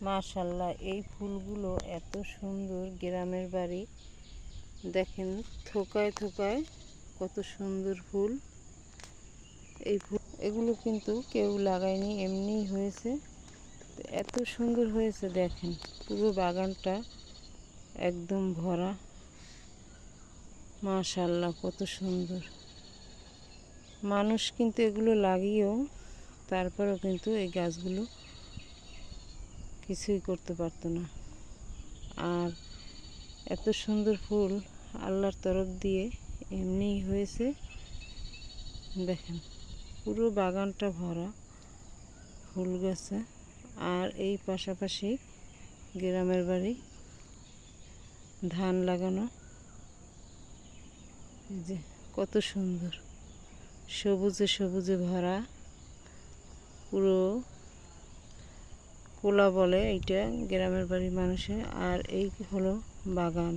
মাশাআল্লাহ, এই ফুলগুলো এত সুন্দর। গ্রামের বাড়ি দেখেন, থোকায় থোকায় কত সুন্দর ফুল। এই ফুল এগুলো কিন্তু কেউ লাগায়নি, এমনিই হয়েছে। এত সুন্দর হয়েছে দেখেন, পুরো বাগানটা একদম ভরা। মাশাআল্লাহ, কত সুন্দর। মানুষ কিন্তু এগুলো লাগিয়েও তারপরেও কিন্তু এই গাছগুলো কিছুই করতে পারতো না। আর এত সুন্দর ফুল আল্লাহর তরফ দিয়ে এমনিই হয়েছে। দেখেন, পুরো বাগানটা ভরা ফুল গাছে। আর এই পাশাপাশি গ্রামের বাড়ি, ধান লাগানো। এই যে কত সুন্দর, সবুজে সবুজে ভরা। পুরো কোলা বলে এইটা গ্রামের বাড়ির মানুষের। আর এই হলো বাগান।